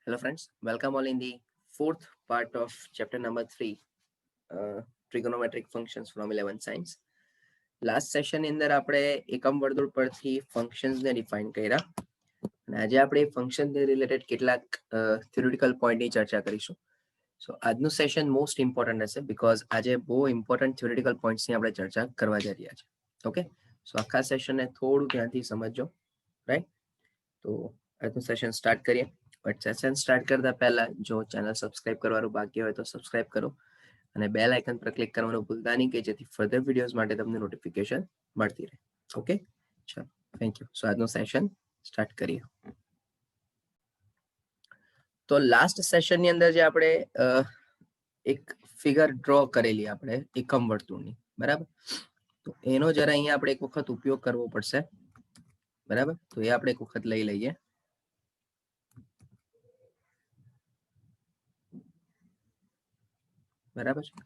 Hello friends, welcome all in the fourth part of chapter number 3, trigonometric functions from 11th science. Last session ની અંદર આપણે એકમ વર્તુળ પરથી ફંક્શન્સ ને ડિફાઇન કર્યા અને આજે આપણે ફંક્શન રિલેટેડ કેટલાક થિયોરિટિકલ પોઈન્ટની ચર્ચા કરીશું. સો આજનું સેશન મોસ્ટ ઇમ્પોર્ટન્ટ હશે બીકોઝ આજે બહુ ઇમ્પોર્ટન્ટ થિયોરિટિકલ પોઈન્ટ્સની આપણે ચર્ચા કરવા જઈ રહ્યા છીએ. ઓકે, સો આખા સેશનને થોડું ધ્યાનથી સમજજો, રાઈટ? તો આજનું સેશન સ્ટાર્ટ કરીએ. બટ સેશન સ્ટાર્ટ કરતા પહેલા જો ચેનલ સબસ્ક્રાઇબ કરવાનું બાકી હોય તો સબસ્ક્રાઇબ કરો અને બેલ આઇકન પર ક્લિક કરવાનું ભૂલતા નહીં કે જેથી ફર્ધર વિડીયોઝ માટે તમને નોટિફિકેશન મળતી રહે. ઓકે, ચાલો, થેન્ક યુ. સો આજનું સેશન સ્ટાર્ટ કરીએ. તો લાસ્ટ સેશનની અંદર જે આપણે એક ફિગર ડ્રો કરેલી આપણે એકમ વર્તુળની, બરાબર? તો એનો જરા અહીંયા આપણે એક વખત ઉપયોગ કરવો પડશે, બરાબર? તો એ આપણે એક વખત લઈ લઈએ. બરાબર છે.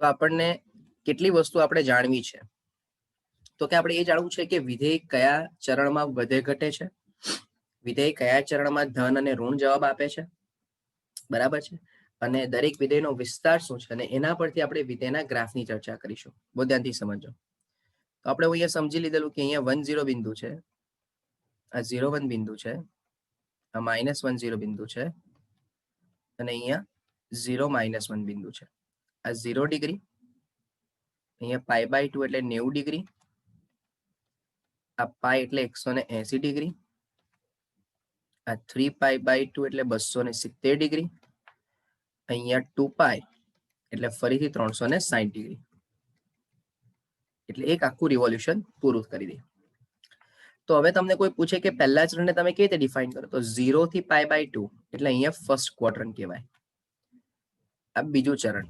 તો આપણને કેટલી વસ્તુ આપણે જાણવી છે, તો કે આપણે એ જાણવું છે કે વિધેય કયા ચરણમાં વધે ઘટે છે, વિધેય કયા ચરણમાં ધન અને ઋણ જવાબ આપે છે, બરાબર છે, અને દરેક વિધેયનો વિસ્તાર શું છે અને એના પરથી આપણે વિધેયના ગ્રાફની ચર્ચા કરીશું. બહુ ધ્યાનથી સમજો. તો આપણે અહીંયા સમજી લીધેલું કે અહીંયા 1 0 બિંદુ છે, આ 0 1 બિંદુ છે, આ -1 0 બિંદુ છે અને અહીંયા 0 -1 બિંદુ છે. આ 0 ડિગ્રી, અહીંયા π/2 એટલે 90 ડિગ્રી, આ પાઈ એટલે 180 ડિગ્રી, આ 3π/2 એટલે 270 ડિગ્રી, અહીંયા 2π એટલે ફરીથી 360 ડિગ્રી. એટલે એક આખું રિવોલ્યુશન પૂરું કરી દે. તો હવે તમને કોઈ પૂછે કે પહેલા ચરણને તમે કેવી રીતે ડિફાઇન કરો, તો 0 થી π/2 એટલે અહીંયા ફર્સ્ટ ક્વોડ્રન્ટ કહેવાય, આ બીજું ચરણ,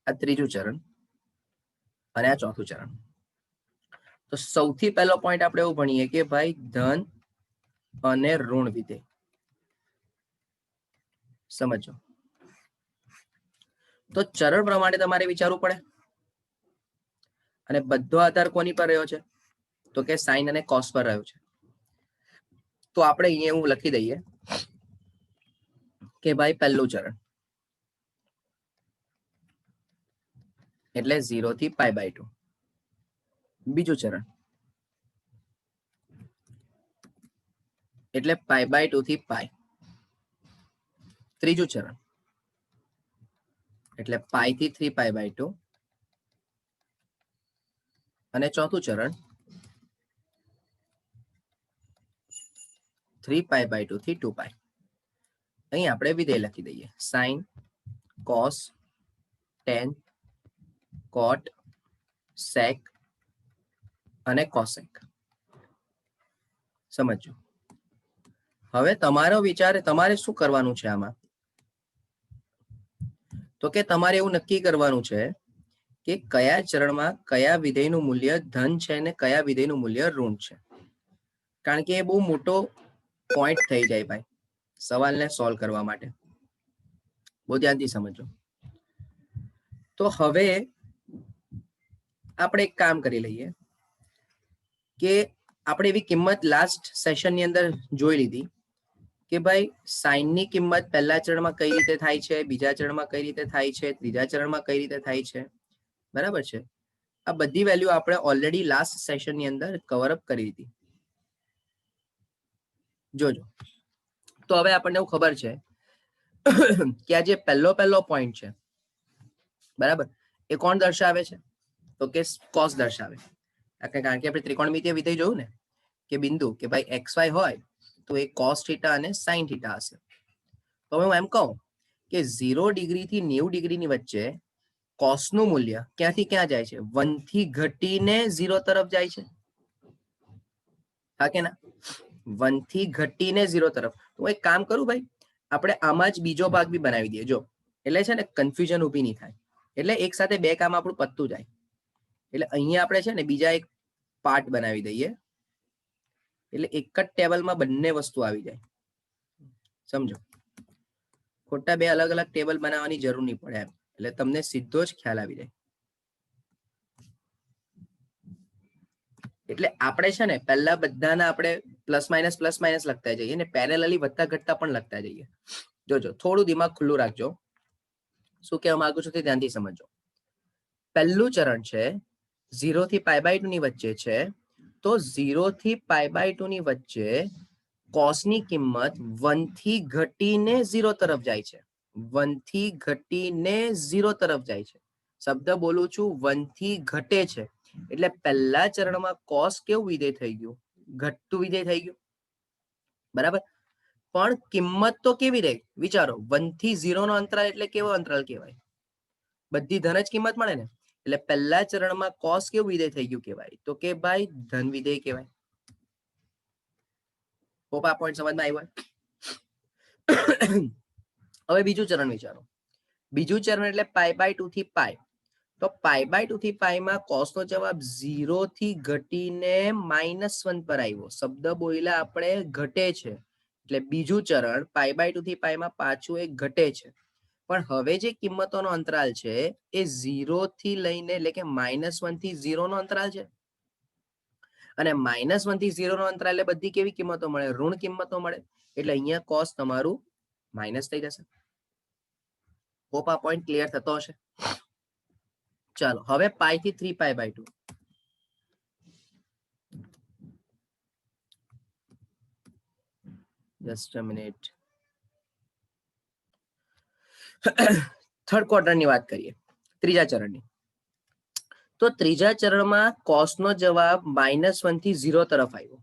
આ ત્રીજું ચરણ અને આ ચોથું ચરણ. તો સૌથી પહેલો પોઈન્ટ આપણે એવું ભણીએ કે ભાઈ ધન અને ઋણ વિધેય સમજો. તો ચરણ પ્રમાણે તમારે વિચારવું પડે અને બધો આધાર કોની પર રહ્યો છે, તો કે સાઇન અને કોસ પર રહ્યો છે. તો આપણે અહીંયા એવું લખી દઈએ કે ભાઈ પહેલું ચરણ એટલે 0 થી π/2, બીજું ચરણ એટલે π/2 થી π, ત્રીજું ચરણ એટલે π થી 3π/2 અને ચોથું ચરણ 3π/2 થી 2π. અહીં આપણે વિધેય લખી દઈએ, સાઇન, કોસ, ટેન, કોટ, સેક અને કોસેક. સમજો. હવે તમારો વિચાર, તમારે શું કરવાનું છે આમાં, તો કે તમારે એવું નક્કી કરવાનું છે કે કયા ચરણમાં કયા વિધેયનું મૂલ્ય ધન છે અને કયા વિધેયનું મૂલ્ય ઋણ છે. કારણ કે એ બહુ મોટો પોઈન્ટ થઈ જાય ભાઈ સવાલને સોલ્વ કરવા માટે. બહુ ધ્યાનથી સમજો. તો હવે આપણે એક કામ કરી લઈએ કે આપણે એવી કિંમત લાસ્ટ સેશનની અંદર જોઈ લીધી કે ભાઈ સાઇનની કિંમત પહેલા ચરણમાં કઈ રીતે થાય છે, બીજા ચરણમાં કઈ રીતે થાય છે, ત્રીજા ચરણમાં કઈ રીતે થાય છે, બરાબર છે. આ બધી વેલ્યુ આપણે ઓલરેડી લાસ્ટ સેશનની અંદર કવર અપ કરી દીધી. જોજો. તો હવે આપણને એવું ખબર છે કે આ જે પહેલો પોઈન્ટ છે, બરાબર, એ કોણ દર્શાવે છે, તો કે કોસ દર્શાવે. કારણ કે આપણે ત્રિકોણમિતિય વિધેય જોયું ને કે બિંદુ કે ભાઈ XY હોય તો એ કોસ થીટા અને સાઇન થીટા હશે. તો હું એમ કહું કે 0 ડિગ્રી થી 90 ડિગ્રીની વચ્ચે કોસનું મૂલ્ય ક્યાંથી ક્યાં જાય છે, 1 થી ઘટીને 0 તરફ જાય છે, હા કે ના? 1 થી ઘટીને 0 તરફ. તો એક કામ કરું ભાઈ, આપણે આમાં જ બીજો ભાગ બી બનાવી દઈએ. જો એટલે છે ને કન્ફ્યુઝન ઊભી નહીં થાય, એટલે એક સાથે બે કામ આપણું પતતું જાય. એટલે અહીંયા આપણે છે ને બીજા એક પાર્ટ બનાવી દઈએ, એટલે એક જ ટેબલમાં બંને વસ્તુ આવી જાય. સમજો, ખોટા બે અલગ અલગ ટેબલ બનાવવાની જરૂર નહીં પડે એમ, એટલે તમને સીધો જ ખ્યાલ આવી જાય. એટલે આપણે છે ને પહેલા બધાના આપણે પ્લસ માઇનસ લખતા જઈએ ને પેરેલલી વધતા ઘટતા પણ લખતા જઈએ. જોજો થોડું દિમાગ ખુલ્લું રાખજો, શું કહેવા માંગુ છું તે ધ્યાનથી સમજો. પહેલું ચરણ છે 0 થી π/2 ની વચ્ચે છે, તો 0 થી π/2 ની વચ્ચે કોસની કિંમત 1 થી ઘટીને 0 તરફ જાય છે. 1 થી ઘટીને 0 તરફ જાય છે. શબ્દ બોલું છું 1 થી ઘટે છે, એટલે પહેલા ચરણમાં કોસ કેવું વિધેય થઈ ગયું? ઘટતું વિધેય થઈ ગયું, બરાબર. પણ કિંમત તો કેવી રહી? વિચારો, 1 થી 0 નો અંતરાલ એટલે કેવો અંતરાલ કહેવાય? બધી ધન જ કિંમત મળે ને. એટલે પહેલા ચરણમાં કોસ કેવું વિધેય થઈ ગયું કહેવાય? તો કે ભાઈ ધન વિધેય કહેવાય. હોપ આ પોઈન્ટ સમજમાં આવ્યો. હવે બીજું ચરણ વિચારો. બીજું ચરણ એટલે π/2 થી π. તો π/2 થી π માં કોસ નો જવાબ 0 થી ઘટીને -1 પર આવ્યો. શબ્દ બોલ્યા આપણે ઘટે છે, એટલે બીજું ચરણ π/2 થી π માં પાછું એક ઘટે છે. પણ હવે જે કિંમતોનો અંતરાલ છે એ 0 થી લઈને એટલે કે -1 થી 0 નો અંતરાલ છે. અને -1 થી 0 નો અંતરાલ એટલે બધી કેવી કિંમતો મળે? ઋણ કિંમતો મળે. એટલે અહીંયા કોસ તમારું માઇનસ થઈ જશે. હોપ આ પોઈન્ટ ક્લિયર થતો હશે. ચાલો હવે π થી 3π/2. Just a minute. થર્ડ ક્વાર્ટરની વાત કરીએ, ત્રીજા ચરણની. તો ત્રીજા ચરણમાં કોસનો જવાબ -1 થી 0 તરફ આવ્યો.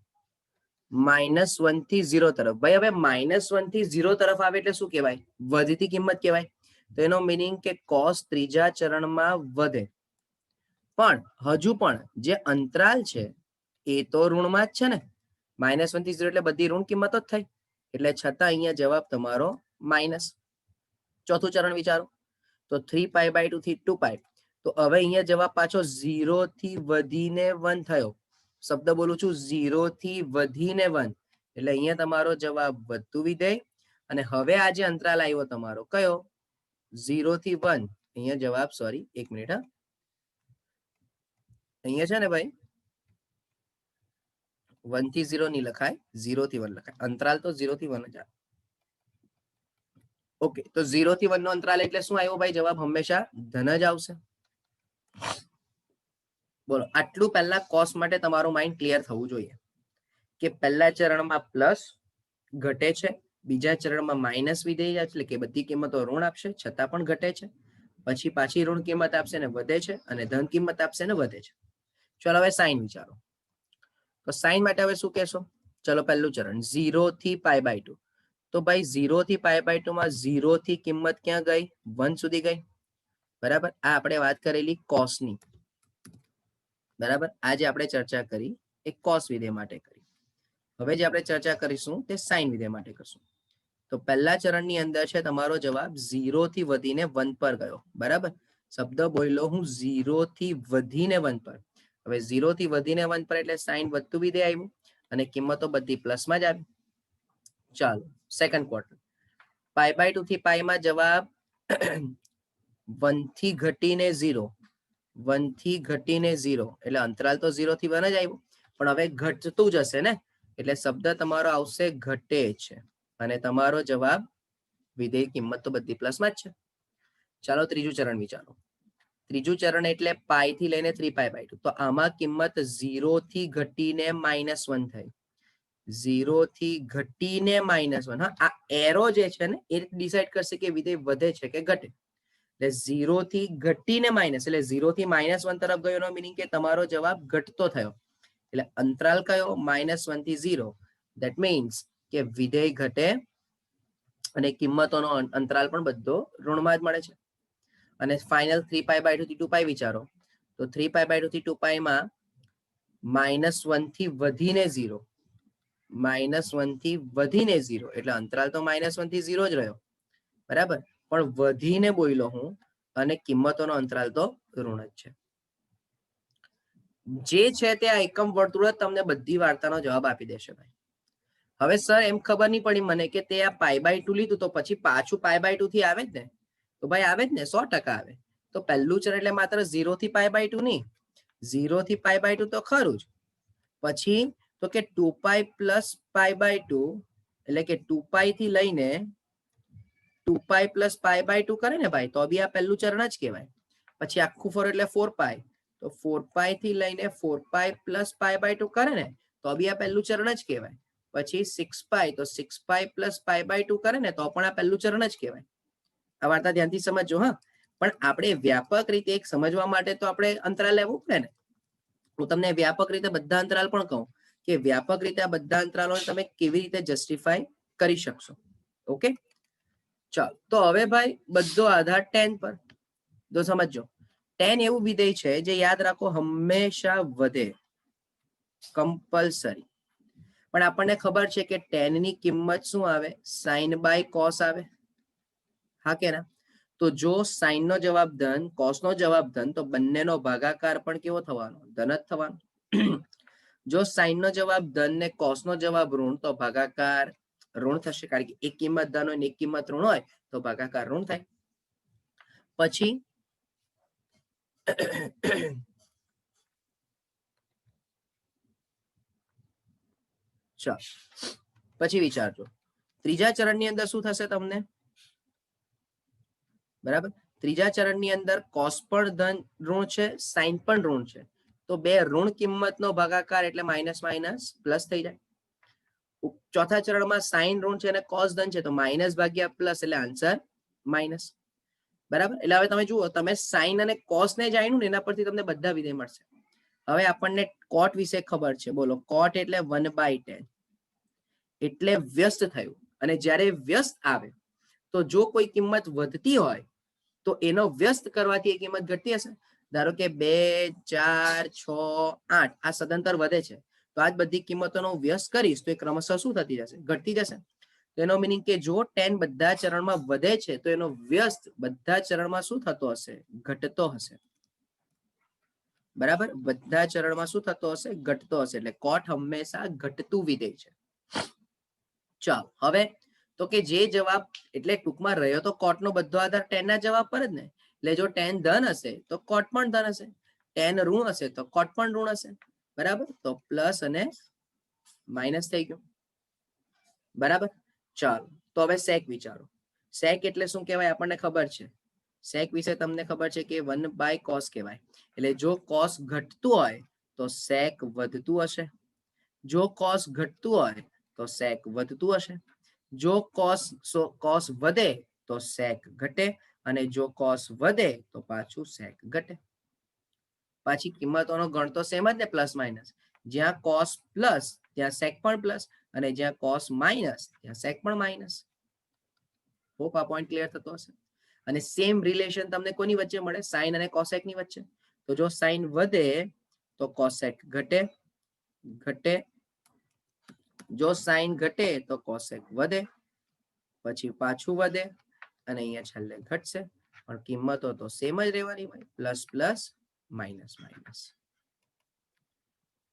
-1 થી 0 તરફ. ભાઈ હવે -1 થી 0 તરફ આવે એટલે શું કહેવાય? વધતી કિંમત કહેવાય. તો એનો મીનિંગ કે કોસ ત્રીજા ચરણમાં વધે. પણ હજુ પણ જે અંતરાલ છે એ તો ઋણમાં જ છે ને. -1 થી 0 એટલે બધી ઋણ કિંમતો જ થઈ. એટલે છતાં અહીંયા જવાબ તમારો માઇનસ. ચોથું ચરણ વિચારો. તો 3π/2 થી 2π. તો હવે અહીંયા જવાબ પાછો 0 થી વધીને 1 થયો. શબ્દ બોલું છું 0 થી વધીને 1. એટલે અહીંયા તમારો જવાબ વધતું વિધેય. અને હવે આ જે અંતરાલ આવ્યો તમારો કયો? 0 થી 1. અહીંયા જવાબ, સોરી એક મિનિટ, હા અહીંયા છે ને ભાઈ 1 થી 0 નહીં લખાય, 0 થી 1 લખાય. અંતરાલ તો 0 થી 1 જ આવે. ઓકે, તો 0 થી 1 નો અંતરાલ એટલે શું આવ્યો ભાઈ? જવાબ હંમેશા ધન જ આવશે. બોલો, આટલું પહેલા કોસ માટે તમારું માઇન્ડ ક્લિયર થવું જોઈએ કે પહેલા ચરણમાં પ્લસ ઘટે છે, બીજા ચરણમાં માઇનસ વિધેય એટલે કે બધી કિંમતો ઋણ આપશે છતાં પણ ઘટે છે, પછી પાછી ઋણ કિંમત આપશે ને વધે છે, અને ધન કિંમત આપશે ને વધે છે. ચલો હવે સાઈન વિચારો. તો સાઈન માટે હવે શું કહેશો? ચલો પહેલું ચરણ 0 થી π/2. તો ભાઈ 0 થી π/2 માં 0 થી કિંમત ક્યાં ગઈ? 1 સુધી ગઈ, બરાબર. આ આપણે વાત કરેલી કોસની, બરાબર. આજે આપણે ચર્ચા કરી એ કોસ વિધેય માટે કરી. હવે જે આપણે ચર્ચા કરીશું તે સાઈન વિધેય માટે કરશું. તો પહેલા ચરણની અંદર છે તમારો જવાબ 0 થી વધીને 1 પર ગયો, બરાબર. શબ્દ બોલ્યો હું 0 થી વધીને 1 પર. હવે 0 થી વધીને 1 પર એટલે સાઈન વધતું વિધેય આવ્યું અને કિંમતો બધી પ્લસમાં જ આવી. ચાલો સેકન્ડ ક્વાર્ટર. π/2 થી π માં જવાબ 1 થી ઘટીને 0. 1 થી ઘટીને 0 એટલે અંતરાલ તો 0 થી 1 જ આવ્યું, પણ હવે ઘટતું જશે ને, એટલે શબ્દ તમારો આવશે ઘટે છે. અને તમારો જવાબ વિધેય કિંમત તો બધી પ્લસમાં જ છે. ચાલો ત્રીજું ચરણ વિચારો. ત્રીજું ચરણ એટલે π થી લઈને 3π/2. તો આમાં કિંમત 0 થી ઘટીને -1 થઈ. 0 થી ઘટીને -1. હા, આ એરો જે છે ને એ ડિસાઈડ કરશે કે વિધેય વધે છે કે ઘટે. એટલે 0 થી ઘટીને માઇનસ એટલે 0 થી -1 તરફ ગયો એનો મીનિંગ કે તમારો જવાબ ઘટતો થયો. એટલે અંતરાલ કયો? -1 થી 0. ધેટ મીન્સ કે વિધેય ઘટે અને કિંમતોનો અંતરાલ પણ બધો ઋણમાં જ મળે છે. અને ફાઇનલ 3π/2 થી 2π વિચારો. તો 3π/2 થી 2π માં -1 થી વધીને 0. -1 થી વધીને 0 એટલે અંતરાલ તો -1 થી 0 જ રહ્યો, બરાબર. પણ વધીને બોલ્યો હું અને કિંમતોનો અંતરાલ તો ઋણ જ છે. જે છે તે આ એકમ વર્તુળ જ તમને બધી વાર્તાનો જવાબ આપી દેશે ભાઈ. હવે સર એમ ખબર નહીં પડી મને કે તે આ π/2 લીધું તો પછી પાછું π/2 થી આવે જ ને? તો ભાઈ આવે જ ને, 100% આવે. તો પહેલું ચરણ એટલે માત્ર 0 થી π/2 નહીં, 0 થી π/2 તો ખરું જ, પછી તો કે 2π પ્લસ π/2 એટલે કે 2π થી લઈને 2π પ્લસ π/2 કરે ને ભાઈ, તો બી આ પહેલું ચરણ જ કહેવાય. પછી આખું ફરો એટલે 4π, તો 4π થી લઈને 4π પ્લસ π/2 કરે ને, તો બી આ પહેલું ચરણ જ કહેવાય. પછી 6π, તો 6π પ્લસ π/2 કરે ને, તો પણ આ પહેલું ચરણ જ કહેવાય. આ વાર્તા ધ્યાનથી સમજજો. હા, પણ આપણે વ્યાપક રીતે એક સમજવા માટે તો આપણે અંતરાલ લેવું પડે ને. હું તમને વ્યાપક રીતે બધા અંતરાલ પણ કહું કે વ્યાપક રીતે આ બધા અંતરાલોને તમે કેવી રીતે જસ્ટિફાય કરી શકશો. ઓકે, ચાલો. તો હવે ભાઈ બધો આધાર tan પર. તો સમજો, tan એવું વિધેય છે જે યાદ રાખો હંમેશા વધે, કમ્પલસરી. પણ આપણને ખબર છે કે tan ની કિંમત શું આવે? sin બાય cos આવે. હા કે ના? તો જો sin નો જવાબ ધન, cos નો જવાબ ધન, તો બંનેનો ભાગાકાર પણ કેવો થવાનો? ધન જ થવાનો. જો sin નો જવાબ ધન ને cos નો જવાબ ઋણ, તો ભાગાકાર ઋણ થશે, કારણ કે એક કિંમત ધન હોય ને એક કિંમત ઋણ હોય તો ભાગાકાર ઋણ થાય. પછી ચાલ, પછી વિચારજો ત્રીજા ચરણની અંદર શું થશે તમને? બરાબર, ત્રીજા ચરણની અંદર cos પણ ધન ઋણ છે, sin પણ ઋણ છે, તો બે ઋણ કિંમતનો ભાગાકાર એટલે માઇનસ માઇનસ પ્લસ થઈ જાય. ચોથા ચરણમાં sin ઋણ છે અને cos ધન છે, તો માઇનસ ભાગ્યા પ્લસ એટલે આન્સર માઇનસ. બરાબર, એટલે હવે તમે જુઓ, તમે sin અને cos ને જાણ્યું ને, એના પરથી તમને બધા વિધેય મળશે. હવે આપણને cot વિશે ખબર છે. બોલો, cot એટલે 1/10, એટલે વ્યસ્ત થયું. અને જ્યારે વ્યસ્ત આવે તો જો કોઈ કિંમત વધતી હોય તો એનો વ્યસ્ત કરવાથી એ કિંમત ઘટતી હશે. ધારો કે 2, 4, 6, 8 આ સદંતર વધે છે, તો આ જ બધી કિંમતોનો વ્યસ્ત કરીશ તો એ ક્રમશઃ શું થતી જશે? ઘટતી જશે. તેનો મીનિંગ કે જો tan બધા ચરણમાં વધે છે તો એનો વ્યસ્ત બધા ચરણમાં શું થતો હશે? ઘટતો હશે. બરાબર, બધા ચરણમાં શું થતો હશે? ઘટતો હશે. એટલે cot હંમેશા ઘટતું વિધેય છે. ચાલો, હવે તો કે જે જવાબ, એટલે ટૂંકમાં રહ્યો તો cot નો બધો આધાર tan ના જવાબ પર જ ને. એટલે જો tan ધન હશે તો cot પણ ધન હશે, tan ઋણ હશે તો cot પણ ઋણ હશે. બરાબર, તો પ્લસ અને માઇનસ થઈ ગયું. બરાબર, ચાલો. તો હવે sec વિચારો. sec એટલે શું કહેવાય? આપણને ખબર છે. sec વિશે તમને ખબર છે કે 1/cos કહેવાય. એટલે જો cos ઘટતું હોય તો sec વધતું હશે, જો cos ઘટતું હોય તો sec વધતું હશે, જો cos વધે તો sec ઘટે, અને જો cos વધે તો પાછું sec ઘટે. પાછી કિંમતોનો ગણ તો સેમ જ ને, પ્લસ માઇનસ. જ્યાં cos પ્લસ ત્યાં sec પણ પ્લસ, અને જ્યાં cos માઇનસ ત્યાં sec પણ માઇનસ. હોપ આ પોઈન્ટ ક્લિયર થતો હશે. અને સેમ રિલેશન તમને કોની વચ્ચે મળે? sin અને cosec ની વચ્ચે. તો જો sin વધે તો cosec ઘટે, ઘટે. જો sin ઘટે તો cosec વધે, પછી પાછું વધે, અને અહીંયા છેલ્લે ઘટશે. પણ કિંમતો તો સેમ જ રહેવાની હોય, પ્લસ પ્લસ માઇનસ માઇનસ.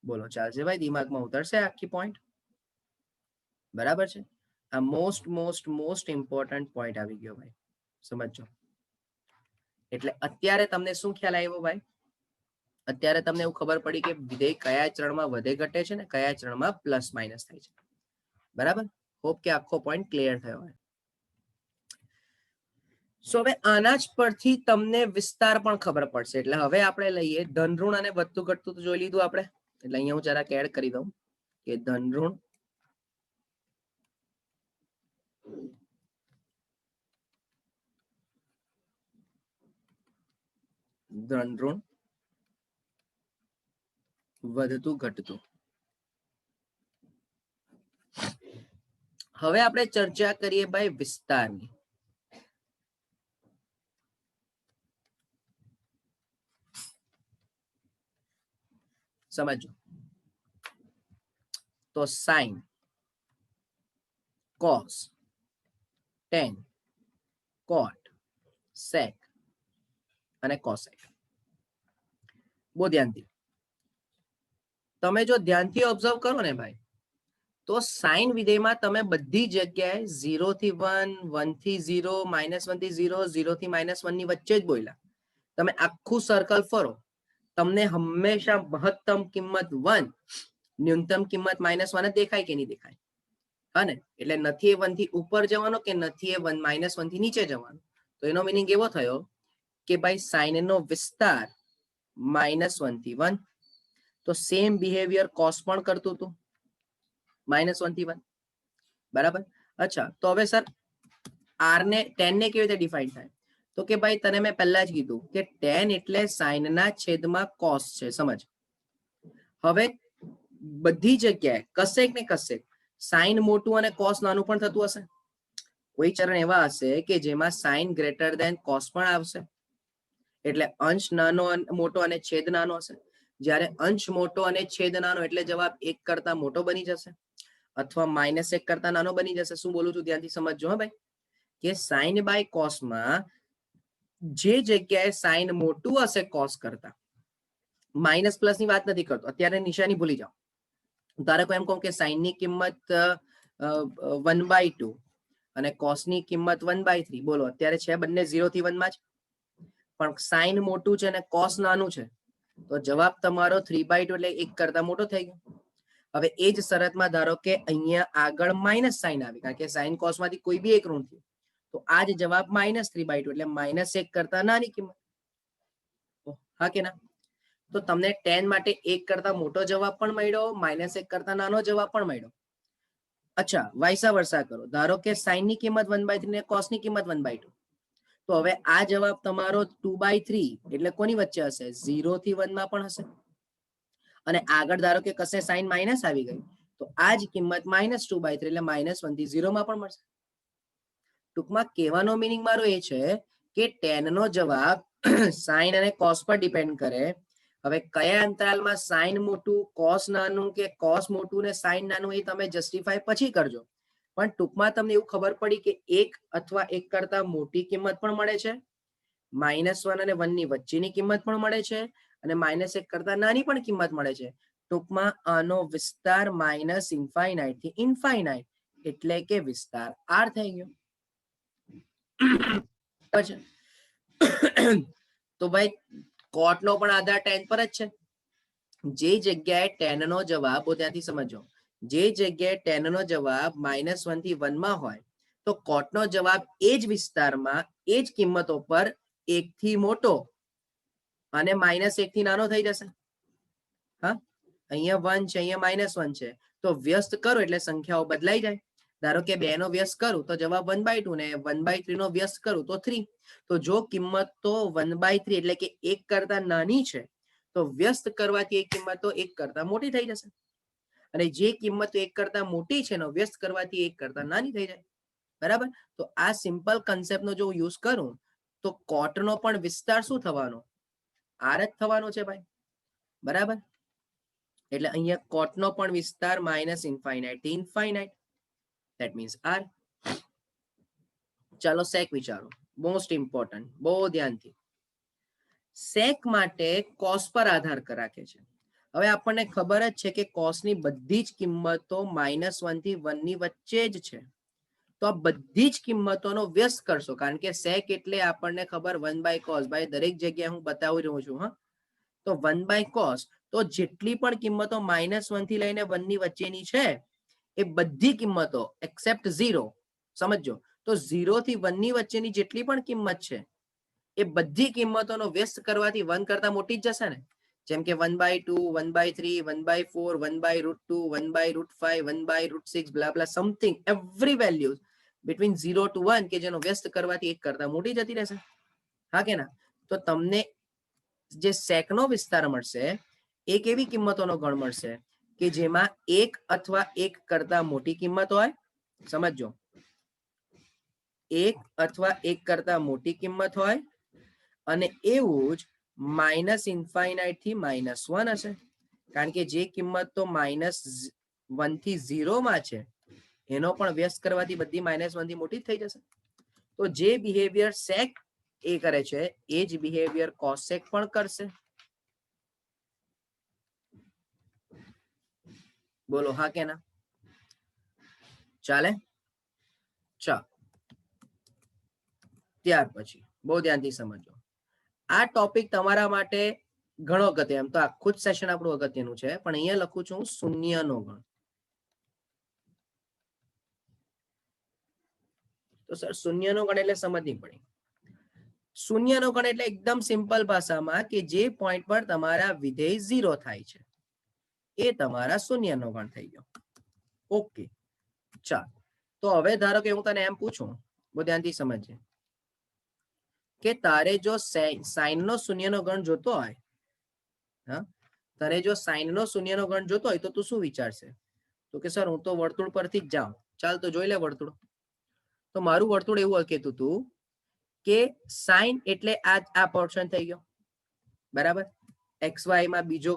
બોલો, ચાલશે ભાઈ? દિમાગમાં ઉતરશે આખી પોઈન્ટ? બરાબર છે. આ most most most important point આવી ગયો ભાઈ, સમજો. એટલે અત્યારે તમને શું ખ્યાલ આવ્યો ભાઈ? અત્યારે તમને એવું ખબર પડી કે વિધેય કયા ચરણમાં વધે ઘટે છે ને કયા ચરણમાં પ્લસ માઇનસ થાય છે. બરાબર, હોપ કે આખો પોઈન્ટ ક્લિયર થયો હોય. સો હવે આના જ પરથી તમને વિસ્તાર પણ ખબર પડશે. એટલે હવે આપણે લઈએ ધન ઋણ અને વધતું ઘટતું તો જોઈ લીધું આપણે. એટલે અહીંયા હું જરાક એડ કરી દઉં કે ધન ઋણ, ધન ઋણ, વધતું ઘટતું. હવે આપણે ચર્ચા કરીએ ભાઈ વિસ્તારની. સમજો, તો sin, cos, tan, cot, sec અને cosec. બહુ ધ્યાનથી તમે જો ધ્યાનથી ઓબ્ઝર્વ કરો ને ભાઈ, તો સાઇન વિધેયમાં તમે બધી જગ્યાએ 0 થી 1, 1 થી 0, -1 થી 0, 0 થી -1 ની વચ્ચે જ બોલ્યા. તમે આખું સર્કલ ફરો, તમને હંમેશા મહત્તમ કિંમત 1 ન્યૂનતમ કિંમત -1 જ દેખાય કે નહીં દેખાય? હા ને, એટલે નથી એ 1 થી ઉપર જવાનો કે નથી એ -1 થી નીચે જવાનો. તો એનો મિનિંગ એવો થયો કે ભાઈ સાઇન નો વિસ્તાર -1 થી 1. તો સેમ બિહેવિયર કોસ પણ કરતું હતું, -1 થી 1. બરાબર. અચ્છા, તો હવે સર r ને tan ને કેવી રીતે ડિફાઇન થાય? તો કે ભાઈ તને મેં પહેલા જ કીધું કે tan એટલે સાઇન ના છેદમાં કોસ છે. સમજ. હવે બધી જગ્યાએ કશેક ને કશેક સાઇન મોટું અને કોસ નાનું પણ થતું હશે. કોઈ ચરણ એવા હશે કે જેમાં સાઇન ગ્રેટર ધેન કોસ પણ આવશે, એટલે અંશ નાનો મોટો અને છેદ નાનો હશે. જ્યારે અંશ મોટો અને છેદ નાનો એટલે જવાબ 1 કરતા મોટો બની જશે અથવા -1 કરતા નાનો બની જશે. શું બોલું છું ધ્યાનથી સમજજો. હા ભાઈ, કે સાઇન બાય કોસમાં જે જગ્યાએ સાઇન મોટું હશે કોસ કરતા, માઇનસ પ્લસ ની વાત નથી કરતો, અત્યારે નિશાની ભૂલી જાઓ. ધારો કે એમ કહું કે સાઇન ની કિંમત 1/2 અને કોસ ની કિંમત 1/3. બોલો, અત્યારે છે બંને 0 થી 1 માં જ, પણ સાઇન મોટું છે અને કોસ નાનું છે, તો જવાબ તમારો 3/2 એટલે 1 કરતા મોટો થઈ ગયો. હવે એ જ શરતમાં ધારો કે અહીંયા આગળ માઇનસ સાઇન આવી, કારણ કે સાઇન કોસ માંથી કોઈ બી એક ઋણ થયું, તો આ જ જવાબ -3/2 એટલે -1 કરતા નાની કિંમત. હા કે ના? તો તમને tan માટે 1 કરતા મોટો જવાબ પણ મળ્યો, -1 કરતા નાનો જવાબ પણ મળ્યો. અચ્છા, વાયસા વર્સા કરો. ધારો કે સાઇન ની કિંમત 1/3 ને કોસ ની કિંમત 1/2. તો હવે આ જવાબ તમારો 2/3 એટલે કોની વચ્ચે હશે? 0 થી 1 માં પણ હશે. અને આગળ ધારો કે કશે સાઇન માઇનસ આવી ગઈ, તો આ જ કિંમત -2/3 એટલે -1 થી 0 માં પણ મળશે. ટૂંકમાં કહેવાનો મિનિંગ મારો એ છે કે tan નો જવાબ સાઇન અને કોસ પર ડિપેન્ડ કરે. હવે કયા અંતરાલમાં સાઇન મોટું કોસ નાનું કે કોસ મોટું ને સાઇન નાનું એ તમે જસ્ટિફાય પછી કરજો, પણ ટૂંકમાં તમને એવું ખબર પડી કે 1 અથવા 1 કરતા મોટી કિંમત પણ મળે છે, -1 અને 1 ની વચ્ચેની કિંમત પણ મળે છે, અને -1 કરતા નાની પણ કિંમત મળે છે. ટૂંકમાં આનો વિસ્તાર -ઇન્ફાઇનાઇટ થી ઇન્ફાઇનાઇટ એટલે કે વિસ્તાર r થઈ ગયો. તો ભાઈ કોટ નો પણ આધાર tan પર જ છે. જે જગ્યાએ tan નો જવાબ, ત્યાંથી સમજો, જે જગ્યાએ tan નો જવાબ -1 થી 1 માં હોય, તો કોટ નો જવાબ એ જ વિસ્તારમાં એ જ કિંમતો પર 1 થી મોટો અને -1 થી નાનો થઈ જશે. હા, અહીંયા 1 છે, અહીંયા -1 છે, તો વ્યસ્ત કરો એટલે સંખ્યાઓ બદલાઈ જાય. ધારો કે 2 નો વ્યસ્ત કરું તો જવાબ 1/2 ને 1/3 નો વ્યસ્ત કરું તો 3. તો જો કિંમત તો 1/3 એટલે કે 1 કરતા નાની છે, તો વ્યસ્ત કરવાથી એ કિંમતો 1 કરતા મોટી થઈ જશે, અને જે કિંમત 1 કરતા મોટી છે એનો વ્યસ્ત કરવાથી 1 કરતા નાની થઈ જાય. બરાબર. તો આ સિમ્પલ કન્સેપ્ટનો જો યુઝ કરું તો કોટનો પણ વિસ્તાર શું થવાનો? r જ થવાનો છે ભાઈ. બરાબર. એટલે અહીંયા કોટનો પણ વિસ્તાર -ઇન્ફાઇનાઇટ થી ઇન્ફાઇનાઇટ, ધેટ મીન્સ r. ચાલો સેક વિચારો, મોસ્ટ ઇમ્પોર્ટન્ટ, બહુ ધ્યાનથી. સેક માટે કોસ પર આધાર રાખે છે. હવે આપણને ખબર જ છે કે કોસની બધી જ કિંમતો -1 થી 1 ની વચ્ચે જ છે. તો આ બધી જ કિંમતોનો વ્યસ્ત કરશો, કારણ કે સેક એટલે આપણને ખબર 1/cos. ભાઈ દરેક જગ્યાએ હું બતાવી રહ્યો છું. હા, તો 1/cos, તો જેટલી પણ કિંમતો -1 થી લઈને 1 ની વચ્ચેની છે એ બધી કિંમતો એક્સેપ્ટ 0, સમજો, તો 0 થી 1 ની વચ્ચેની જેટલી પણ કિંમત છે એ બધી કિંમતોનો વ્યસ્ત કરવાથી 1 કરતા મોટી જ જશે ને. જેમ કે 1/2, 1/3, 1/4, 1/√2, 1/√5, 1/√6, blah blah something, every values between 0 to 1 કે જેનો વ્યસ્ત કરવાથી 1 કરતા મોટી જતી રહેશે. હા કે ના? તો તમને જે સેકનો વિસ્તાર મળશે એ કેવી કિંમતોનો ગણ મળશે કે જેમાં 1 અથવા 1 કરતા મોટી કિંમત હોય. સમજો, 1 અથવા 1 કરતા મોટી કિંમત હોય, અને એવું જ -ઇન્ફાઇનાઇટ થી -1 હશે, કારણ કે જે કિંમત તો -1 થી 0 માં છે એનો પણ વ્યસ્ત કરવાથી બધી -1 થી મોટી થઈ જશે. તો જે બિહેવિયર સેક એ કરે છે એ જ બિહેવિયર કોસેક પણ કરશે. બોલો હા કે ના? ચાલે? ચાલ, ત્યાર પછી બહુ ધ્યાનથી સમજો. આ ટોપિક તમારા માટે ઘણો અગત્ય, એમ તો આખું જ સેશન આપણું અગત્યનું છે, પણ અહીંયા લખું છું શૂન્યનો ગણ. તો સર શૂન્યનો ગણ એટલે સમજવી પડી. શૂન્યનો ગણ એટલે એકદમ સિમ્પલ ભાષામાં કે જે પોઈન્ટ પર તમારા વિધેય 0 થાય છે એ તમારા શૂન્યનો ગણ થઈ ગયો. ઓકે, ચાલ. તો હવે ધારો કે હું તને એમ પૂછું, બહુ ધ્યાનથી સમજજે, કે તારે જો સાઈન નો શૂન્યનો ગણ જોતો હોય, હા, તારે જો સાઈન નો શૂન્યનો ગણ જોતો હોય તો તું શું વિચારશે? તો કે સર હું તો વર્તુળ પરથી જ જાઉં. ચાલ તો જોઈ લે વર્તુળ. તો મારું વર્તુળ એવું કહેતું હતું કે સાઈન એટલે આ પોર્શન થઈ ગયો, બરાબર. એક્સ વાય માં બીજો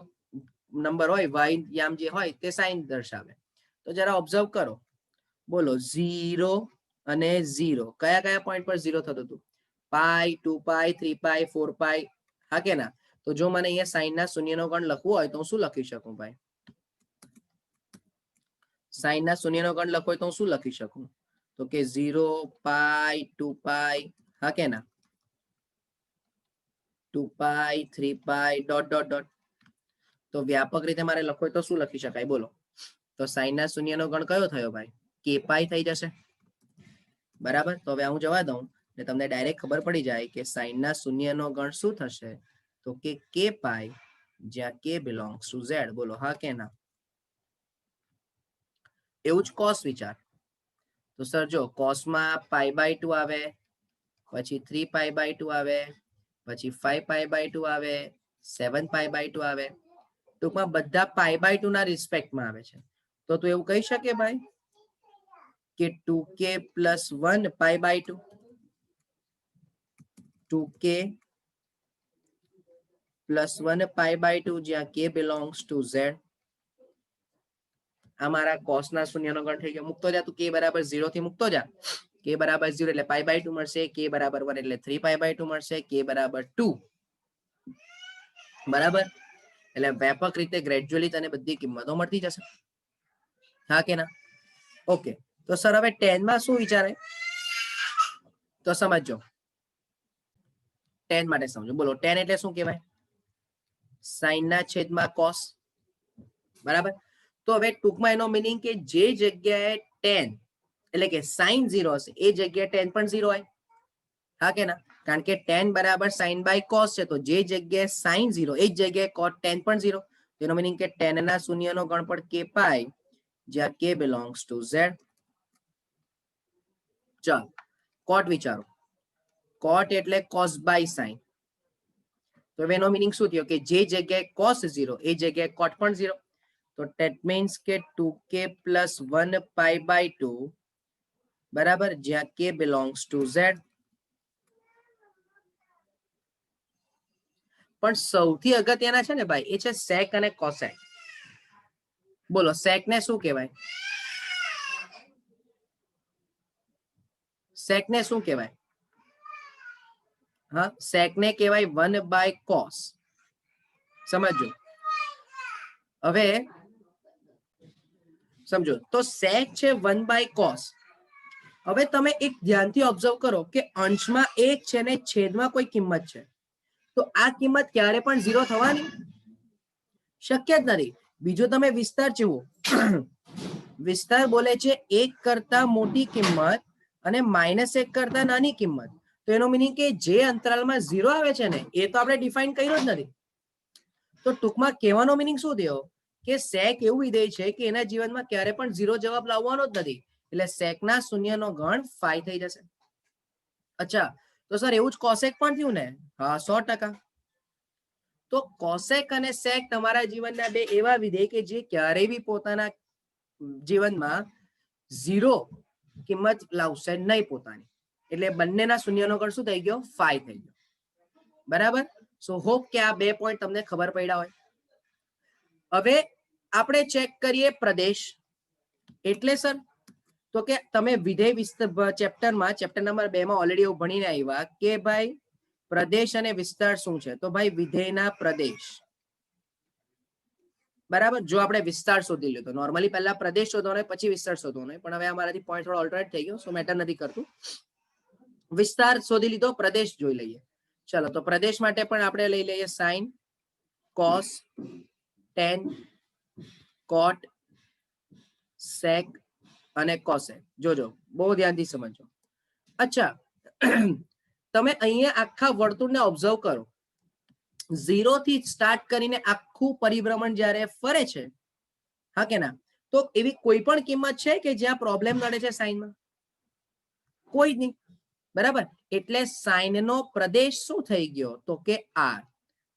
નંબર હોય, વાય યામ જે હોય તે સાઈન દર્શાવે. તો જરા ઓબ્ઝર્વ કરો, બોલો 0 અને 0 કયા કયા પોઈન્ટ પર 0 થતું હતું? પાઈ, 2 પાઈ, 3 પાઈ, 4 પાઈ, હા કે ના? તો જો મને અહીંયા સાઈન ના શૂન્યનો ગણ લખવો હોય તો હું શું લખી શકું ભાઈ? સાઈન ના શૂન્યનો ગણ લખવો હોય તો હું શું લખી શકું? તો કે 0 પાઈ, 2 પાઈ, હા કે ના? 2 પાઈ, 3 પાઈ, ડોટ ડોટ ડોટ. તો વ્યાપક રીતે મારે લખવો હોય તો શું લખી શકાય બોલો? તો સાઈન ના શૂન્યનો ગણ કયો થયો ભાઈ? કે પાઈ થઈ જશે, બરાબર. તો હવે હું જવા દઉં ને તમને ડાયરેક્ટ ખબર પડી જાય કે સાઈન ના શૂન્યનો ગણ શું થશે? તો કે પાઈ, જ્યાં કે બિલોંગ્સ ટુ ઝેડ. બોલો હા કે ના? એવું જ કોસ વિચાર. તો સર જો કોસમાં π/2 આવે, પછી 3π/2 આવે, પછી 5π/2 આવે, 7π/2 આવે. ટૂંકમાં બધા π/2 ના રિસ્પેક્ટમાં આવે છે. તો તું એવું કહી શકે ભાઈ કે 2k + 1 π/2, 2k + 1 π/2 જ્યાં k બિલોંગ્સ ટુ ઝેડ. આ મારા કોસના શૂન્યનો ગણ થઈ ગયો. મૂકતો જા તું, k બરાબર 0 થી મૂકતો જા. k બરાબર 0 એટલે π/2 મળશે, k બરાબર 1 એટલે 3π/2 મળશે, k બરાબર 2, બરાબર. એટલે વ્યાપક રીતે ગ્રેજ્યુઅલી તને બધી કિંમતો મળતી જશે, હા કે ના? ઓકે, તો સર હવે 10 માં શું વિચારે? તો સમજો, 10 માટે સમજો. બોલો 10 એટલે શું કહેવાય? સાઈન ના છેદમાં કોસ, બરાબર. તો હવે ટૂંકમાં એનો મીનિંગ કે જે જગ્યાએ 10 એટલે કે સાઈન 0 હશે એ જગ્યાએ 10 પણ 0 હોય, હા કે ના? કારણ કે 10 બરાબર સાઈન બાય કોસ છે, તો જે જગ્યાએ સાઈન 0 એ જ જગ્યાએ કોટ 10 પણ 0. એનો મીનિંગ કે 10 ના શૂન્યનો ગણ પણ k પાઈ, જ્યાં k બિલોંગ્સ ટુ ઝેડ. ચાલો કોટ વિચારો. કોટ એટલે કોસ બાય સાઈન. તો હવે એનો મીનિંગ શું થયો કે જે જગ્યાએ કોસ 0 એ જગ્યાએ કોટ પણ 0. તો that means કે 2k + 1 π/2, બરાબર, જ્યાં k બિલોંગ્સ ટુ ઝેડ. પણ સૌથી અગત્યના છે ને ભાઈ, એ છે સેક અને કોસેક. બોલો સેક ને શું કહેવાય? સેક ને શું કહેવાય? હા, સેક ને કહેવાય 1/cos. સમજો હવે, સમજો તો સેક છે 1/cos. હવે તમે એક ધ્યાનથી ઓબ્ઝર્વ કરો કે અંશમાં 1 છે ને છેદમાં કોઈ કિંમત છે, તો આ કિંમત ક્યારે પણ 0 થવાની શક્ય જ નથી. બીજો તમે વિસ્તાર જુઓ, વિસ્તાર બોલે છે 1 કરતા મોટી કિંમત અને -1 કરતા નાની કિંમત. તો એનો મીનિંગ કે જે અંતરાલમાં 0 આવે છે ને એ તો આપણે ડિફાઇન કર્યો જ નથી. તો ટૂંકમાં કહેવાનો મીનિંગ શું થયો કે સેક એવું વિધેય છે કે એના જીવનમાં ક્યારે પણ 0 જવાબ લાવવાનો જ નથી. એટલે સેકના શૂન્યનો ગણ 5 થઈ જશે. અચ્છા, તો સર એવું જ કોસેક પણ થયું ને? હા, 100%. તો કોસેક અને સેક તમારા જીવનના બે એવા વિધેય કે જે ક્યારેય બી પોતાના જીવનમાં 0 કિંમત લાવશે નહીં પોતાની. એટલે બંનેના શૂન્યનો ગણ શું થઈ ગયો? 5 થઈ ગયો, બરાબર. સો હોપ કે આ 2 પોઈન્ટ તમને ખબર પડ્યા હોય. હવે આપણે ચેક કરીએ પ્રદેશ. એટલે સર તો કે તમે વિધેય ચેપ્ટરમાં ચેપ્ટર નંબર 2 માં ઓલરેડી એવું ભણીને આવ્યા કે ભાઈ પ્રદેશ અને વિસ્તાર શું છે? તો ભાઈ વિધેયના પ્રદેશ, બરાબર. જો આપણે વિસ્તાર શોધી લીધો, નોર્મલી પહેલા પ્રદેશ શોધવાનો પછી વિસ્તાર શોધવાનો, પણ હવે અમારાથી પોઈન્ટ થોડો ઓલ્ટરેટ થઈ ગયો, સો મેટર નથી કરતું. વિસ્તાર શોધી લીધો, પ્રદેશ જોઈ લઈએ. ચલો તો પ્રદેશ માટે પણ આપણે લઈ લઈએ સાઈન કોસ, ટેન, કોટ, સેક અને કોસેક. જોજો, બહુ ધ્યાનથી સમજો. અચ્છા, તમે અહીંયા આખા વર્તુળને ઓબ્ઝર્વ કરો. 0 થી સ્ટાર્ટ કરીને આખું પરિભ્રમણ જ્યારે ફરે છે, હા કે ના, તો એવી કોઈ પણ કિંમત છે કે જ્યાં પ્રોબ્લેમ નડે છે સાઈનમાં? કોઈ જ નહીં, બરાબર. એટલે સાઈન નો પ્રદેશ શું થઈ ગયો? તો કે આર.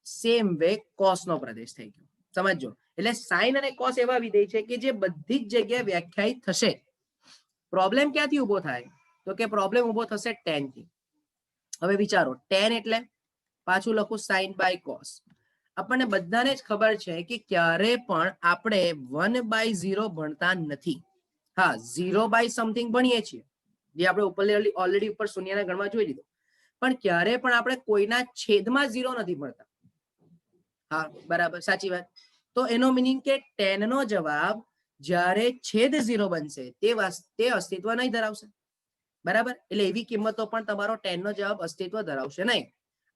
સેમ વે કોસ નો પ્રદેશ થઈ ગયો. સમજો, એટલે સાઈન અને કોસ એવા વિધેય છે કે જે બધી જ જગ્યાએ વ્યાખ્યાયિત થશે. પ્રોબ્લેમ ક્યાંથી ઉભો થાય? તો કે પ્રોબ્લેમ ઉભો થશે ટેન થી. હવે વિચારો, ટેન એટલે પાછું લખું સાઈન બાય કોસ. આપણને બધાને જ ખબર છે કે ક્યારે પણ આપણે 1/0 ભણતા નથી. હા, 0 બાય સમથિંગ ભણીએ છીએ, જે આપણે ઓલરેડી ઉપર શૂન્યના ગણમાં જોઈ લીધું. પણ ક્યારે પણ આપણે કોઈના છેદમાં 0 નથી ભણતા. હા, બરાબર, સાચી વાત. તો એનો મીનિંગ કે 10 નો જવાબ જ્યારે છેદ 0 બનશે તે અસ્તિત્વ નહીં ધરાવશે. બરાબર. એટલે એવી કિંમતો પણ તમારો 10 નો જવાબ અસ્તિત્વ ધરાવશે નહીં.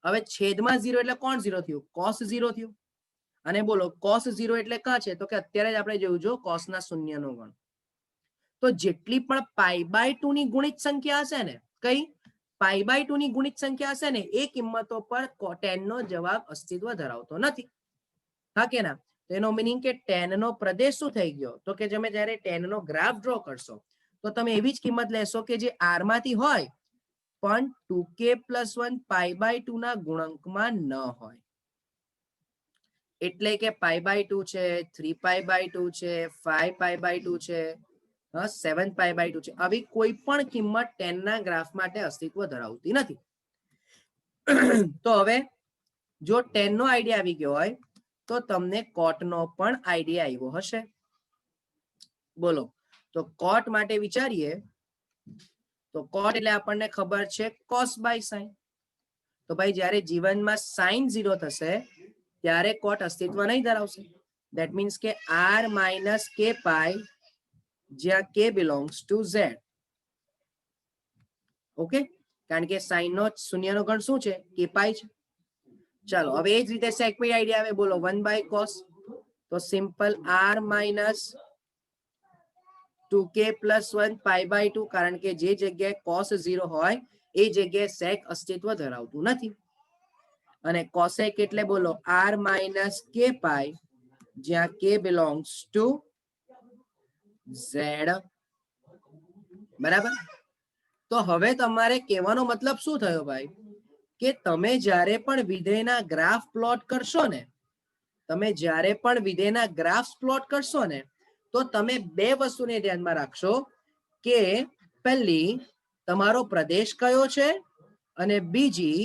હવે છેદમાં 0 એટલે કોણ 0 થયું? કોસ 0 થયું. અને બોલો, કોસ 0 એટલે કા છે? તો કે અત્યારે જ આપણે જોયું, જો કોસના શૂન્યનો ગણ. તો જેટલી પણ π/2 ની ગુણિત સંખ્યા હશે ને, કઈ π/2 ની ગુણિત સંખ્યા હશે ને, એ કિંમતો પર 10 નો જવાબ અસ્તિત્વ ધરાવતો નથી. હા કે ના? તો એનો મીનિંગ કે 10 નો પ્રદેશ શું થઈ ગયો? તો કે તમે જ્યારે 10 નો ગ્રાફ ડ્રો કરશો તો તમે એવી જ કિંમત લેશો કે જે r માંથી હોય પણ 2k + 1 π/2 ના ગુણકમાં ન હોય. એટલે કે π/2 છે, 3π/2 છે, 5π/2 છે, 7π/2 છે. આવી કોઈ પણ કિંમત 10 ના ગ્રાફ માટે અસ્તિત્વ ધરાવતી નથી. તો હવે જો 10 નો આઈડિયા આવી ગયો હોય તો તમને કોટ નો પણ આઈડિયા આવ્યો હશે. બોલો, તો કોટ માટે વિચારીએ તો કોટ એટલે આપણને ખબર છે કોસ બાય સાઇન. તો ભાઈ જ્યારે જીવનમાં સાઇન 0 થશે ત્યારે કોટ અસ્તિત્વ નહીં ધરાવશે. ધેટ મીન્સ કે r - k π, જ્યાં k belongs to z. Okay, કારણ કે સાઇન નો શૂન્યનો ગણ શું છે? k π છે. ચાલો, હવે એ જ રીતે સેકવી આઈડિયા આવે. બોલો, 1/cos. તો સિમ્પલ r - 2k + 1 π/2, કારણ કે જે જગ્યાએ cos 0 હોય એ જગ્યાએ sec અસ્તિત્વ ધરાવતું નથી. અને cosec એટલે બોલો r - k π, જ્યાં k બિલોંગ્સ ટુ z. બરાબર. તો હવે તમારે કહેવાનો મતલબ શું થયો ભાઈ? કે તમે જ્યારે પણ વિધેયના ગ્રાફ પ્લોટ કરશો ને, તો તમે બે વસ્તુને ધ્યાનમાં રાખશો કે પહેલી, તમારો પ્રદેશ કયો છે, અને બીજી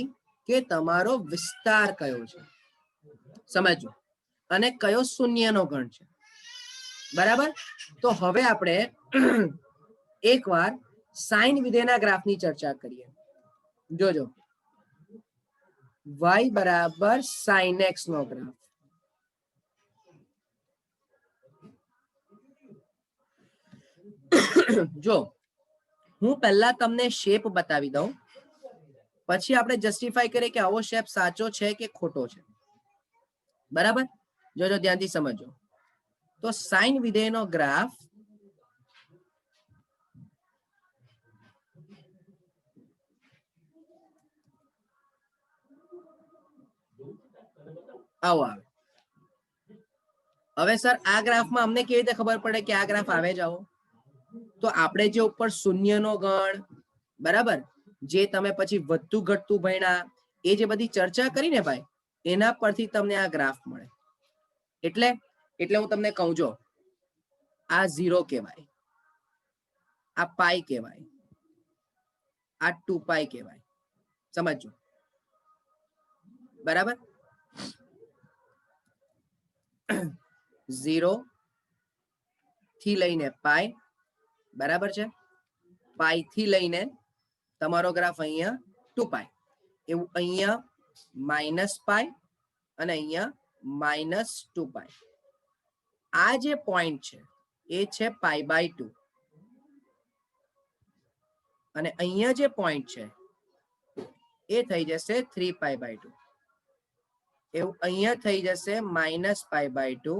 કે તમારો વિસ્તાર કયો છે. સમજો, અને કયો શૂન્યનો ગણ છે. બરાબર. તો હવે આપણે એકવાર સાઇન વિધેયના ગ્રાફની ચર્ચા કરીએ. જોજો, y = sin x નો ગ્રાફ. જો હું પહેલા તમને શેપ બતાવી દઉં, પછી આપણે જસ્ટિફાઈ કરીએ કે આવો શેપ સાચો છે કે ખોટો છે. બરાબર. જોજો, ધ્યાનથી સમજો. તો સાઇન વિધેયનો ગ્રાફ આવો આવે. હવે સર, આ ગ્રાફમાં અમને કેવી રીતે ખબર પડે કે આ ગ્રાફ આવે જ આવો? તો આપણે જે ઉપર શૂન્યનો ગણ, બરાબર, જે તમે પછી વધતું ઘટતું ભણ્યા, એ જે બધી ચર્ચા કરીને ભાઈ, એના પરથી તમને આ ગ્રાફ મળે. એટલે હું તમને કહું, જો આ 0 કહેવાય, આ પાઈ કહેવાય, આ 2π કહેવાય. સમજો, બરાબર. 0 થી લઈને પાઈ, બરાબર છે. પાઈ થી લઈને તમારો ગ્રાફ અહીંયા 2π, એવું અહીંયા -π અને અહીંયા -2π. આ જે પોઈન્ટ છે એ છે π/2, અને અહીંયા જે પોઈન્ટ છે એ થઈ જશે 3π/2. એવું અહીંયા થઈ જશે -π/2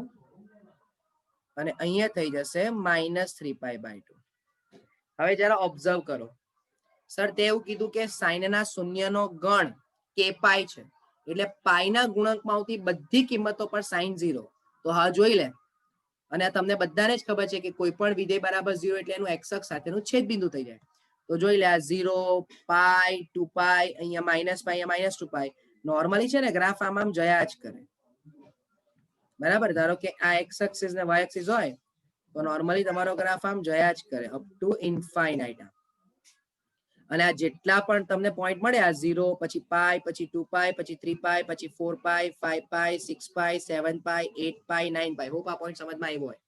અને અહીંયા થઈ જશે -3π/2. હવે જરા ઓબ્ઝર્વ કરો. સર તે એવું કીધું કે સાઈનના શૂન્યનો ગણ k પાઈ છે, એટલે પાઈના ગુણકમાં આવતી બધી કિંમતો પર સાઈન 0. તો હા જોઈ લે. અને તમને બધાને જ ખબર છે કે કોઈ પણ વિધેય બરાબર 0 એટલે એનું x અક્ષ સાથેનું છેદ બિંદુ થઈ જાય. તો જોઈ લે, આ 0, પાઈ, 2π, અહીંયા -π, અહીંયા -2π. નોર્મલી છે ને ગ્રાફ આમ જયા જ કરે. બરાબર, ધારો કે આ x એક્સિસ ને y એક્સિસ હોય તો નોર્મલી તમારો ગ્રાફ આમ જયા જ કરે અપ ટુ ઇન્ફાઇનાઇટ. અને આ જેટલા પણ તમને પોઈન્ટ મળે, આ 0, પછી પાઈ, પછી 2π, પછી 3π, પછી 4π, 5π, 6π, 7π, 8π, 9π. હોપ આ પોઈન્ટ સમજમાં આવ્યો હોય.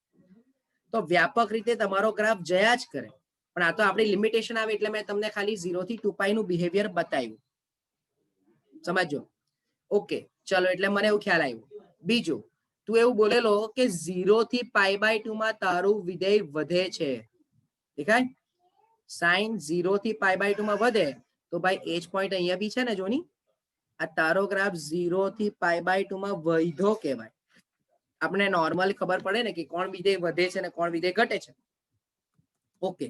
તો વ્યાપક રીતે તમારો ગ્રાફ જયા જ કરે. પણ આ તો આપણી લિમિટેશન આવે એટલે મેં તમને ખાલી 0 થી 2π નું બિહેવિયર બતાવ્યું. સમજો? ઓકે, ચલો, એટલે મને એવું ખ્યાલ આવ્યો. બીજું, તું એવું બોલેલો કે 0 થી π/2 માં તારું વિધેય વધે છે. દેખાય? સાઈન 0 થી π/2 માં વધે તો ભાઈ એ જ પોઈન્ટ અહીંયા બી છે ને, જોની. આ તારો ગ્રાફ 0 થી π/2 માં વધ્યો કહેવાય. આપણે નોર્મલી ખબર પડે ને કે કોણ વિધેય વધે છે ને કોણ વિધેય ઘટે છે. ઓકે,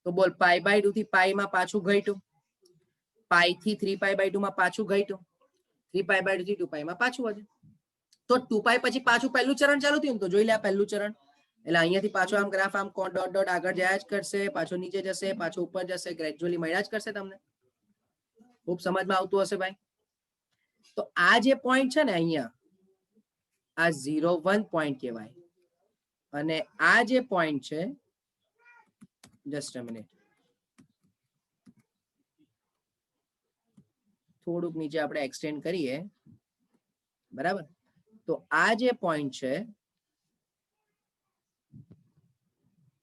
તો બોલ, π/2 થી π માં પાછું ઘટ્યું, પાઈ થી 3π/2 માં પાછું ઘટ્યું, 3π/2 થી 2π માં પાછું વધ્યું. તો 2π પછી પાછું પહેલું ચરણ ચાલુ થયું ને, તો જોઈ લે આ પહેલું ચરણ. એટલે અહીંયાથી પાછો આમ ગ્રાફ આમ ડોટ ડોટ આગળ જયા જ કરશે, પાછો નીચે જશે, પાછો ઉપર જશે, ગ્રેજ્યુઅલી મળ્યા જ કરશે તમને. ખૂબ સમજમાં આવતું હશે ભાઈ. તો આ જે પોઈન્ટ છે ને અહીંયા, આ 0, 1 પોઈન્ટ કહેવાય. અને આ જે પોઈન્ટ છે, જસ્ટ અ મિનિટ, થોડુંક નીચે આપણે એક્સટેન્ડ કરીએ. બરાબર, તો આ જે પોઈન્ટ છે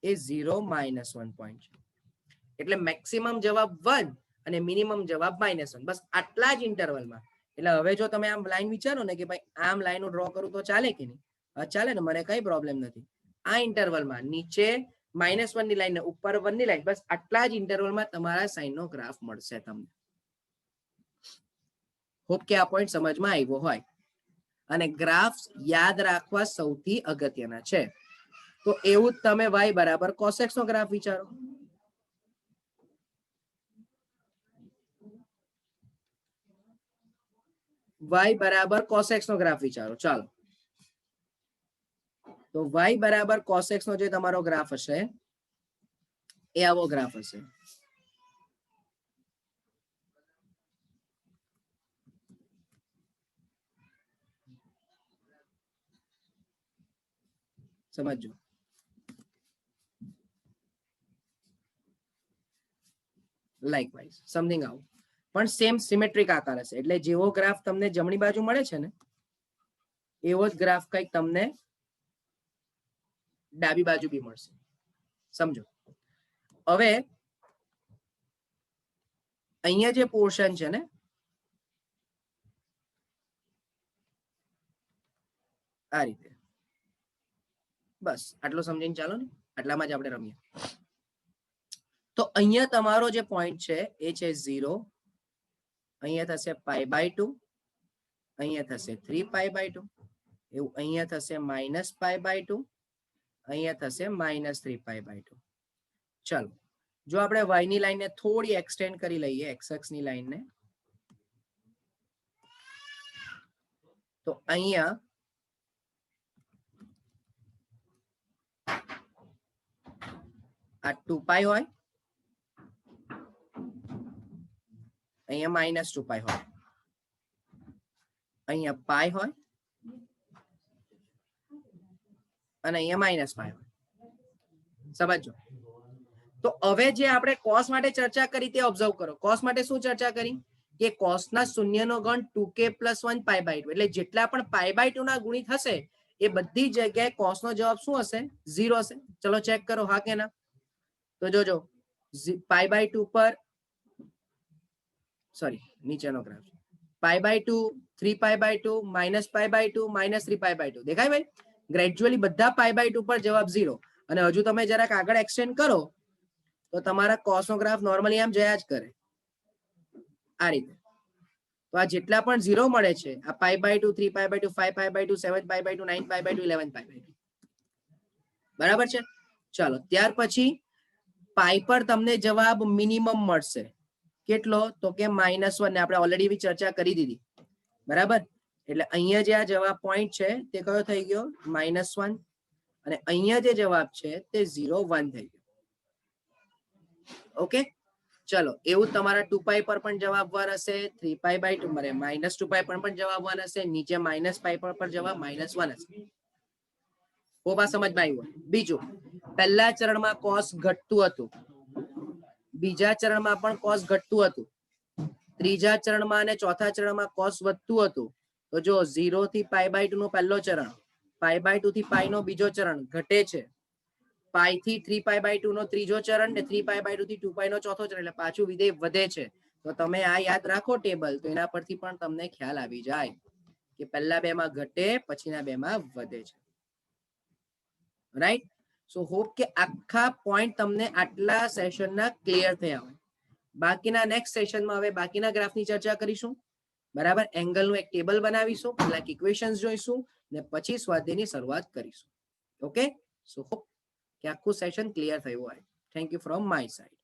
એ 0, -1 પોઈન્ટ છે. એટલે મેક્સિમમ જવાબ 1 અને મિનિમમ જવાબ -1. બસ આટલા જ ઇન્ટરવલમાં. એટલે હવે જો તમે આમ લાઈન વિચારો ને કે ભાઈ આમ લાઈનો ડ્રો કરું તો ચાલે કે નહીં? ચાલે ને, મને કઈ પ્રોબ્લેમ નથી. આ ઇન્ટરવલમાં નીચે -1 ની લાઈન ને ઉપર 1 ની લાઈન, બસ આટલા જ ઇન્ટરવલમાં તમારા સાઈનનો ગ્રાફ મળશે તમને. હોપ કે આ પોઈન્ટ સમજમાં આવ્યો હોય. અને ગ્રાફ યાદ રાખવા સૌથી અગત્યના છે. તો એવું જ તમે y બરાબર cos x નો ગ્રાફ વિચારો. y બરાબર cos x નો ગ્રાફ વિચારો. ચાલો, તો y બરાબર cos x નો જે તમારો ગ્રાફ હશે એ આવો ગ્રાફ હશે. સમજો. લાઇકવાઇઝ સમથિંગ આવું, પણ સેમ સિમેટ્રિક આકાર હશે. એટલે જેવો ગ્રાફ તમને જમણી બાજુ મળે છે ને, એવો જ ગ્રાફ કંઈક તમને ડાબી બાજુ બી મળશે. સમજો. હવે અહીંયા જે પોર્શન છે ને, આ રીતે, બસ આટલું સમજીને ચાલો ને, આટલામાં જ આપણે રમીએ. તો અહીંયા તમારો જે પોઈન્ટ છે એ છે 0, અહીંયા થશે π/2, અહીંયા થશે 3π/2, એવું અહીંયા થશે -π/2, અહીંયા થશે -3π/2. ચાલો, જો આપણે y ની લાઈનને થોડી એક્સટેન્ડ કરી લઈએ, x અક્ષની લાઈનને, તો અહીંયા આ 2π હોય, અહીંયા -2π હોય, અહીંયા પાઈ હોય અને અહીંયા -π હોય. સમજો. તો હવે જે આપણે cos માટે ચર્ચા કરી તે ઓબ્ઝર્વ કરો. cos માટે શું ચર્ચા કરી કે cos ના શૂન્યનો ગણ 2k + 1 π/2. એટલે જેટલા પણ π/2 ના ગુણિત હશે એ બધી જગ્યાએ cos નો જવાબ શું હશે? 0 હશે. ચલો ચેક કરો, હા કે ના? તો જોજો, π/2 પર, સોરી, નીચેનો ગ્રાફ, π/2, 3π/2, -π/2, -3π/2. દેખાય ભાઈ? ગ્રેજ્યુઅલી બધા π/2 પર જવાબ 0. અને હજુ તમે જરાક આગળ એક્સટેન્ડ કરો તો તમારા cos નો ગ્રાફ નોર્મલી આમ જયા જ કરે, આ રીતે. તો આ જેટલા પણ 0 મળે છે, આ π/2, 3π/2, 5π/2, 7π/2, 9π/2, 11π/2, બરાબર છે. ચાલો ત્યાર પછી પાઈ પર તમને જવાબ મિનિમમ મળશે. કેટલો? તો કે -1 ને આપણે ઓલરેડી બી ચર્ચા કરી દીધી, બરાબર. એટલે અહીંયા જે આ જવાબ પોઈન્ટ છે તે કયો થઈ ગયો? -1. અને અહીંયા જે જવાબ છે તે 0, 1 થઈ ગયો. ઓકે, ચલો એવું તમારા 2π પર પણ જવાબ 1 હશે, 3π/2 -2π પર પણ જવાબ 1 હશે, નીચે -π પર પણ જવાબ -1 હશે. ખૂબ આ સમજમાં આવ્યું. બીજું, પહેલા ચરણમાં કોસ ઘટતું હતું, બીજા ચરણમાં પણ કોસ ઘટતું હતું, ત્રીજા ચરણમાં અને ચોથા ચરણમાં કોસ વધતું હતું. તો જો 0 થી π/2 નો પહેલો ચરણ, π/2 થી π નો બીજો ચરણ ઘટે છે, π થી 3π/2 નો ત્રીજો ચરણ ને 3π/2 થી 2π નો ચોથો ચરણ, એટલે પાછું વિધેય વધે છે. તો તમે આ યાદ રાખો ટેબલ, તો એના પરથી પણ તમને ખ્યાલ આવી જાય કે પહેલા બે માં ઘટે, પછીના બે માં વધે છે. રાઈટ. સો હોપ કે આખા પોઈન્ટ તમને આટલા સેશનના ક્લિયર થયા હોય. બાકીના નેક્સ્ટ સેશનમાં હવે બાકીના ગ્રાફની ચર્ચા કરીશું, બરાબર. એંગલનું એક ટેબલ બનાવીશું, કેટલાક ઇક્વેશન્સ જોઈશું ને પછી સ્વાધ્યાયની શરૂઆત કરીશું. ઓકે, સો હોપ કે આખું સેશન ક્લિયર થયું હોય. Thank you from my side.